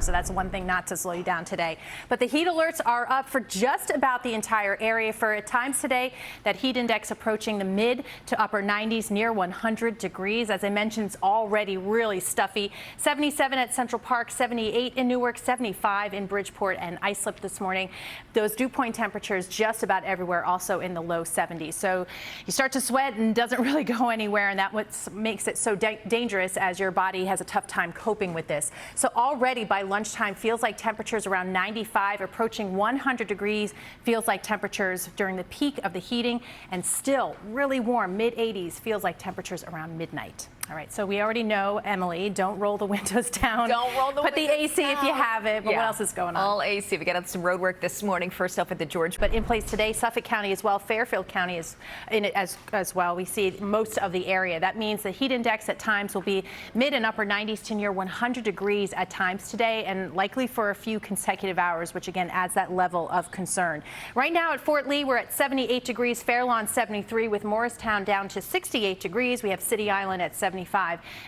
So that's one thing not to slow you down today. But the heat alerts are up for just about the entire area for at times today. That heat index approaching the mid to upper 90s near 100 degrees. As I mentioned, it's already really stuffy. 77 at Central Park, 78 in Newark, 75 in Bridgeport and Islip this morning. Those dew point temperatures just about everywhere also in the low 70s. So you start to sweat and doesn't really go anywhere, and that what makes it so dangerous as your body has a tough time coping with this. So already by lunchtime feels like temperatures around 95, approaching 100 degrees, feels like temperatures during the peak of the heating, and still really warm, mid 80s, feels like temperatures around midnight. All right, so we already know, Emily, don't roll the windows down. Don't roll the windows down. Put the AC if you have it, but what else is going on? All AC. We got up some road work this morning, first off at the George. But in place today, Suffolk County as well, Fairfield County is in it as well. We see most of the area. That means the heat index at times will be mid and upper 90s to near 100 degrees at times today, and likely for a few consecutive hours, which again adds that level of concern. Right now at Fort Lee, we're at 78 degrees, Fair Lawn 73, with Morristown down to 68 degrees. We have City Island at 75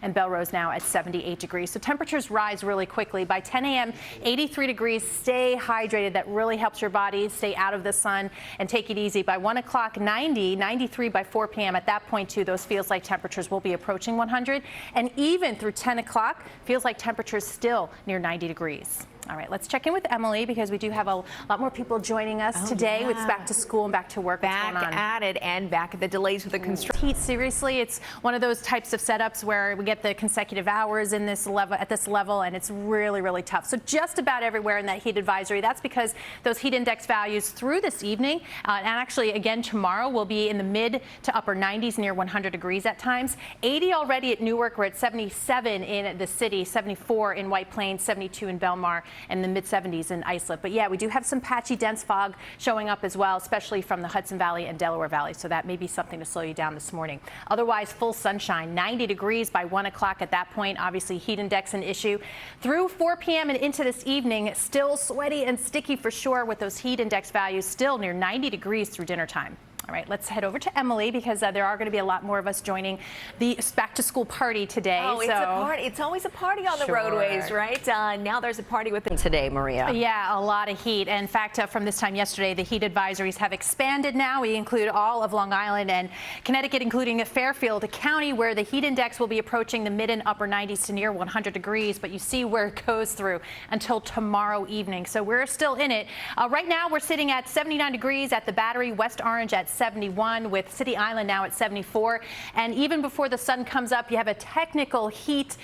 and Belrose now at 78 degrees. So temperatures rise really quickly. By 10 a.m., 83 degrees. Stay hydrated. That really helps your body stay out of the sun and take it easy. By 1 o'clock, 90, 93 by 4 p.m. At that point, too, those feels like temperatures will be approaching 100. And even through 10 o'clock, feels like temperatures still near 90 degrees. All right, let's check in with Emily because we do have a lot more people joining us today with back to school and back to work. Back at it and back at the delays with the construction. Heat, seriously, it's one of those types of setups where we get the consecutive hours in this level at this level, and it's really, really tough. So just about everywhere in that heat advisory. That's because those heat index values through this evening and actually again tomorrow will be in the mid to upper 90s near 100 degrees at times. 80 already at Newark. We're at 77 in the city, 74 in White Plains, 72 in Belmar, and the mid 70s in Islip. But yeah, we do have some patchy dense fog showing up as well, especially from the Hudson Valley and Delaware Valley. So that may be something to slow you down this morning. Otherwise, full sunshine, 90 degrees by 1 o'clock at that point. Obviously, heat index an issue. Through 4 p.m. and into this evening, still sweaty and sticky for sure with those heat index values still near 90 degrees through dinner time. All right, let's head over to Emily because there are going to be a lot more of us joining the back to school party today. Oh, it's a party. It's always a party on the roadways, right? Now there's a party with them today, Maria. Yeah, a lot of heat. In fact, from this time yesterday, the heat advisories have expanded now. We include all of Long Island and Connecticut, including Fairfield County, where the heat index will be approaching the mid and upper 90s to near 100 degrees. But you see where it goes through until tomorrow evening. So we're still in it. Right now, we're sitting at 79 degrees at the Battery, West Orange at 71, with City Island now at 74. And even before the sun comes up, you have a technical heat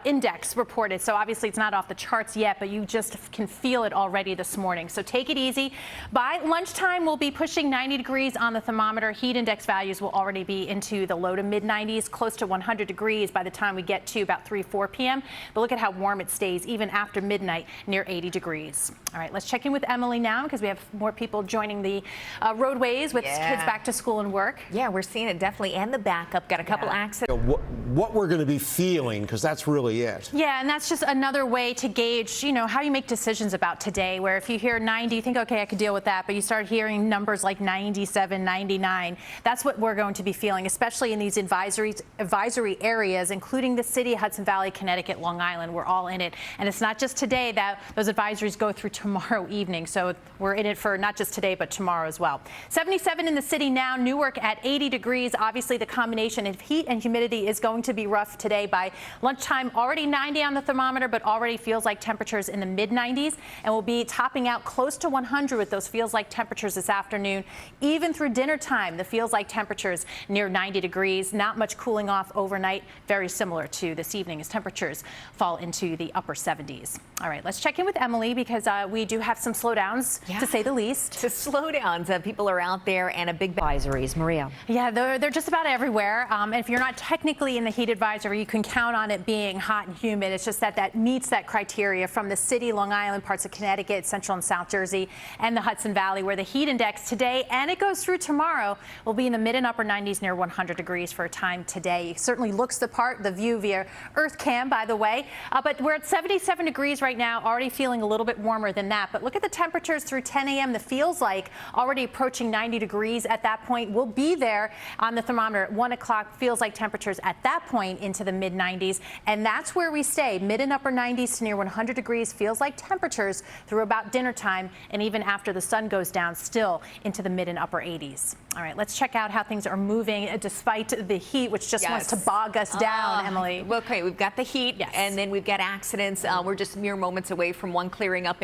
index reported. So obviously it's not off the charts yet, but you just can feel it already this morning. So take it easy. By lunchtime, we'll be pushing 90 degrees on the thermometer. Heat index values will already be into the low to mid 90s, close to 100 degrees by the time we get to about 3, 4 p.m. But look at how warm it stays even after midnight, near 80 degrees. All right, let's check in with Emily now because we have more people joining the roadways with kids back to school and work. Yeah, we're seeing it definitely, and the backup. Got a couple accidents. What we're going to be feeling, because that's really it. Yeah, and that's just another way to gauge, you know, how you make decisions about today, where if you hear 90, you think, okay, I could deal with that, but you start hearing numbers like 97, 99. That's what we're going to be feeling, especially in these advisory areas, including the city, Hudson Valley, Connecticut, Long Island. We're all in it. And it's not just today that those advisories go through tomorrow evening. So we're in it for not just today, but tomorrow as well. 77 in the city now, Newark at 80 degrees. Obviously, the combination of heat and humidity is going to be rough today. By lunchtime, already 90 on the thermometer, but already feels like temperatures in the mid 90s, and we'll be topping out close to 100 with those feels like temperatures this afternoon. Even through dinner time, the feels like temperatures near 90 degrees. Not much cooling off overnight. Very similar to this evening as temperatures fall into the upper 70s. All right, let's check in with Emily because we do have some slowdowns, to say the least. To slowdowns, people are out there, and a big advisories. Maria. Yeah, they're just about everywhere. And if you're not technically in the heat advisory, you can count on it being hot and humid. It's just that meets that criteria from the city, Long Island, parts of Connecticut, Central and South Jersey, and the Hudson Valley, where the heat index today, and it goes through tomorrow, will be in the mid and upper 90s near 100 degrees for a time today. It certainly looks the part, the view via Earth Cam, by the way. But we're at 77 degrees right now, already feeling a little bit warmer than that. But look at the temperatures through 10 a.m. The feels like already approaching 90 degrees. 90s at that point. We'll be there on the thermometer at 1 o'clock. Feels like temperatures at that point into the mid 90s. And that's where we stay, mid and upper 90s to near 100 degrees. Feels like temperatures through about dinner time and even after the sun goes down, still into the mid and upper 80s. All right, let's check out how things are moving despite the heat, which just wants to bog us down, Emily. Okay, we've got the heat, Yes. and then we've got accidents. We're just mere moments away from one clearing up.